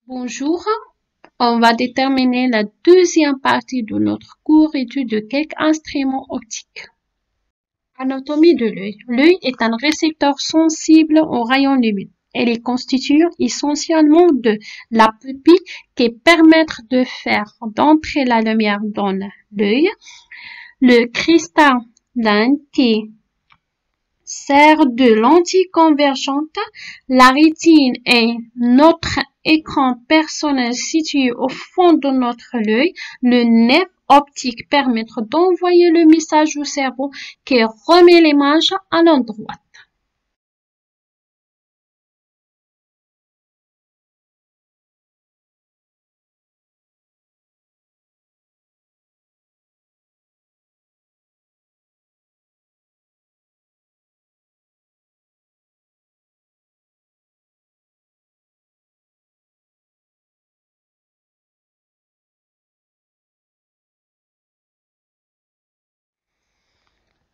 Bonjour, on va déterminer la deuxième partie de notre cours étude de quelques instruments optiques. Anatomie de l'œil. L'œil est un récepteur sensible aux rayons lumineux. Elle est constituée essentiellement de la pupille qui permet de faire d'entrer la lumière dans l'œil, le cristallin qui sert de lentille convergente, la rétine est notre écran personnel situé au fond de notre œil. Le nerf optique permet d'envoyer le message au cerveau qui remet l'image à l'endroit.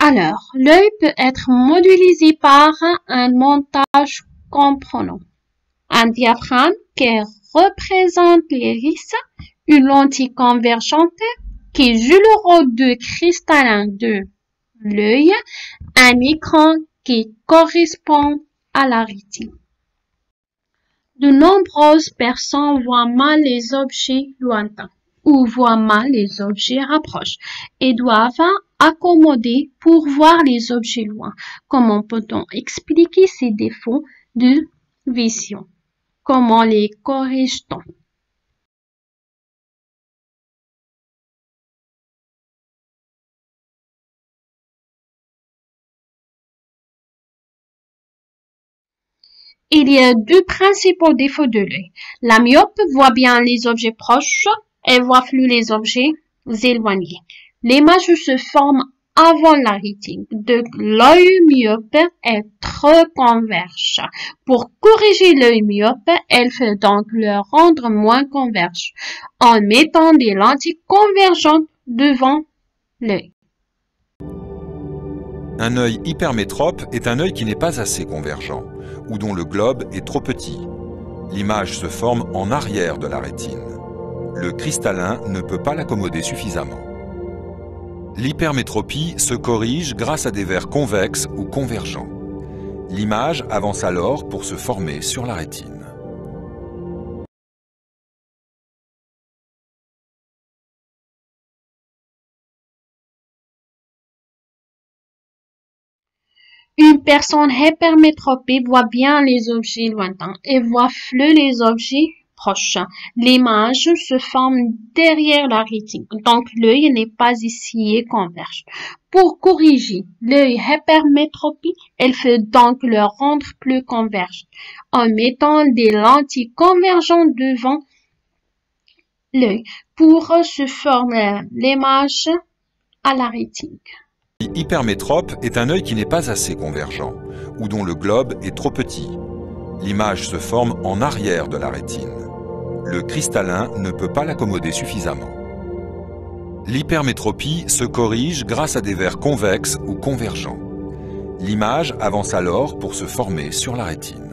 Alors, l'œil peut être modélisé par un montage comprenant un diaphragme qui représente l'iris, une lentille convergente qui joue le rôle de cristallin de l'œil, un écran qui correspond à la rétine. De nombreuses personnes voient mal les objets lointains ou voient mal les objets rapprochés et doivent accommoder pour voir les objets loin. Comment peut-on expliquer ces défauts de vision? Comment les corrige-t-on? Il y a deux principaux défauts de l'œil. La myope voit bien les objets proches et voit flou les objets éloignés. L'image se forme avant la rétine. Donc, l'œil myope est trop converge. Pour corriger l'œil myope, elle fait donc le rendre moins converge en mettant des lentilles convergentes devant l'œil. Un œil hypermétrope est un œil qui n'est pas assez convergent ou dont le globe est trop petit. L'image se forme en arrière de la rétine. Le cristallin ne peut pas l'accommoder suffisamment. L'hypermétropie se corrige grâce à des verres convexes ou convergents. L'image avance alors pour se former sur la rétine. Une personne hypermétropique voit bien les objets lointains et voit flou les objets proches. L'image se forme derrière la rétine, donc l'œil n'est pas ici converge. Pour corriger l'œil hypermétropique, elle fait donc le rendre plus converge en mettant des lentilles convergentes devant l'œil pour se former l'image à la rétine. Hypermétrope est un œil qui n'est pas assez convergent ou dont le globe est trop petit. L'image se forme en arrière de la rétine. Le cristallin ne peut pas l'accommoder suffisamment. L'hypermétropie se corrige grâce à des verres convexes ou convergents. L'image avance alors pour se former sur la rétine.